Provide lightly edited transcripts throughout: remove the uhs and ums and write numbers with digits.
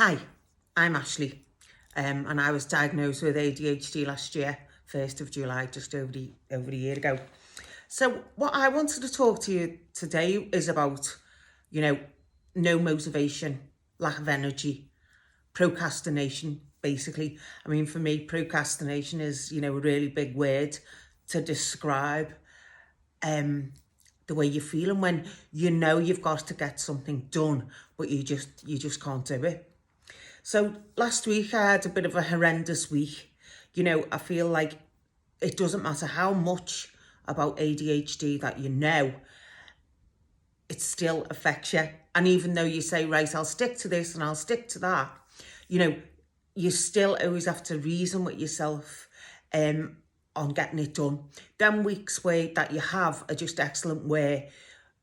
Hi, I'm Ashley, and I was diagnosed with ADHD last year, 1st of July, just over a year ago. So what I wanted to talk to you today is about, you know, no motivation, lack of energy, procrastination, basically. I mean, for me, procrastination is, a really big word to describe the way you're feeling when you know you've got to get something done, but you just can't do it. So last week I had a bit of a horrendous week. I feel like it doesn't matter how much about ADHD that you know, it still affects you. And even though you say, right, I'll stick to this and I'll stick to that, you know, you still always have to reason with yourself on getting it done. Them weeks that you have are just excellent, where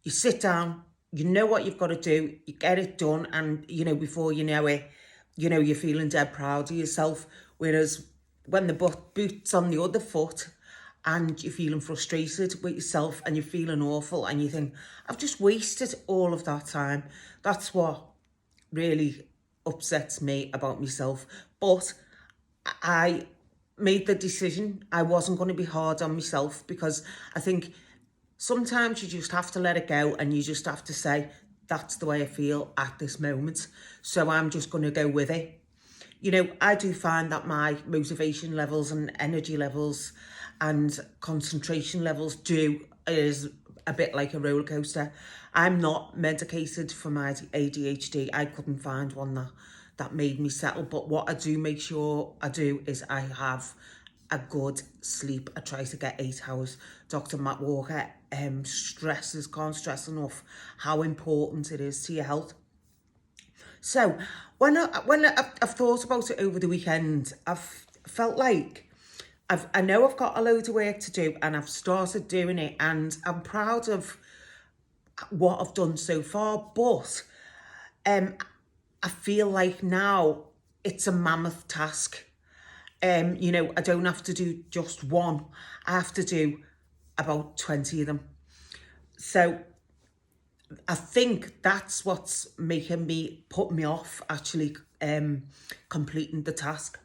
you sit down, you know what you've got to do, you get it done, and before you know it, you're feeling dead proud of yourself. Whereas when the boot's on the other foot and you're feeling frustrated with yourself and you're feeling awful and you think, I've just wasted all of that time. That's what really upsets me about myself. But I made the decision I wasn't going to be hard on myself, because I think sometimes you just have to let it go and you just have to say, that's the way I feel at this moment, so I'm just going to go with it. I do find that my motivation levels and energy levels and concentration levels is a bit like a roller coaster. I'm not medicated for my ADHD. I couldn't find one that made me settle. But what I do make sure I do is I have a good sleep. I try to get 8 hours. Dr. Matt Walker can't stress enough how important it is to your health. So I've thought about it over the weekend, I've felt like I know I've got a load of work to do, and I've started doing it, and I'm proud of what I've done so far. But I feel like now it's a mammoth task. I don't have to do just one. I have to do about 20 of them. So I think that's what's put me off actually completing the task.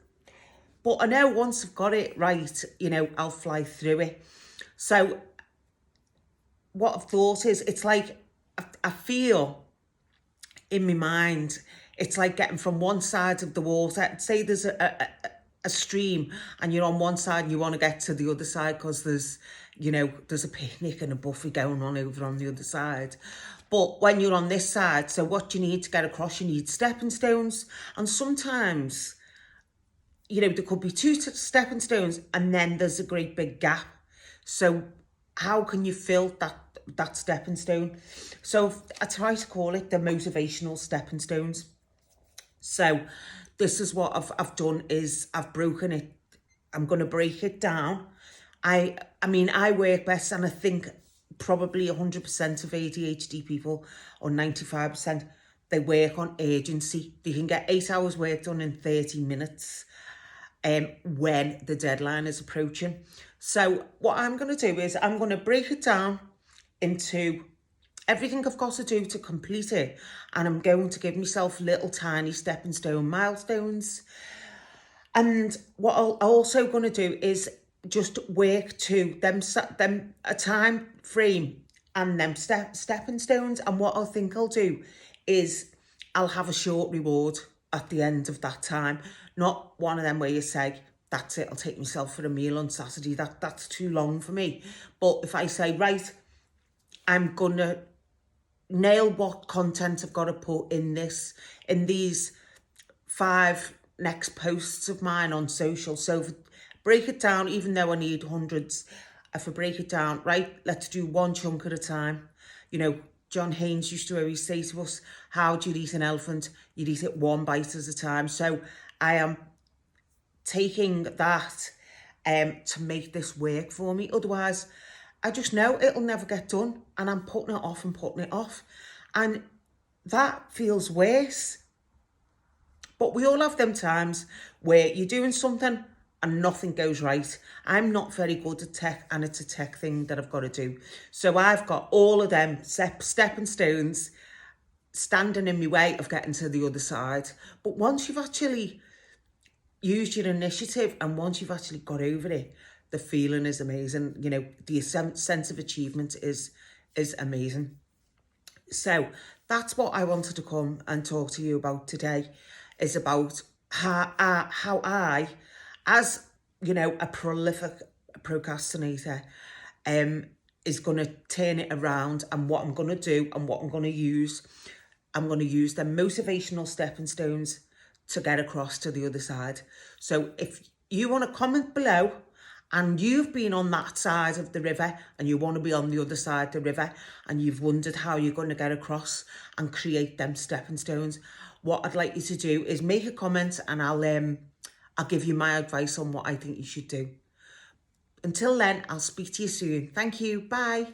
But I know once I've got it right, I'll fly through it. So what I've thought is, it's like I feel in my mind, it's like getting from one side of the water. Say there's a stream and you're on one side and you want to get to the other side because there's a picnic and a buffet going on over on the other side. But when you're on this side, so what you need to get across, you need stepping stones. And sometimes, there could be two stepping stones and then there's a great big gap. So how can you fill that stepping stone? So I try to call it the motivational stepping stones. So this is what I've done, is I've broken it. I'm going to break it down. I mean, I work best, and I think probably 100% of ADHD people, or 95%, they work on urgency. They can get 8 hours work done in 30 minutes when the deadline is approaching. So what I'm going to do is I'm going to break it down into everything I've got to do to complete it, and I'm going to give myself little tiny stepping stone milestones. And what I'm also going to do is just work to them a time frame and them stepping stones. And what I think I'll do is I'll have a short reward at the end of that time. Not one of them where you say, that's it, I'll take myself for a meal on Saturday. That's too long for me. But if I say, right, I'm gonna nail what content I've got to put in these 5 next posts of mine on social. So break it down, even though I need hundreds. If I break it down, right, let's do one chunk at a time. John Haynes used to always say to us, how do you eat an elephant? You'd eat it one bite at a time. So I am taking that to make this work for me. Otherwise, I just know it'll never get done, and I'm putting it off and putting it off. And that feels worse. But we all have them times where you're doing something and nothing goes right. I'm not very good at tech, and it's a tech thing that I've got to do. So I've got all of them stepping stones standing in my way of getting to the other side. But once you've actually used your initiative and once you've actually got over it, the feeling is amazing. You know, the sense of achievement is amazing. So that's what I wanted to come and talk to you about today, is about how I, as you know, a prolific procrastinator, is going to turn it around, and what I'm going to do and what I'm going to use. I'm going to use the motivational stepping stones to get across to the other side. So if you want to comment below and you've been on that side of the river and you want to be on the other side of the river and you've wondered how you're going to get across and create them stepping stones, what I'd like you to do is make a comment, and I'll give you my advice on what I think you should do. Until then, I'll speak to you soon. Thank you. Bye.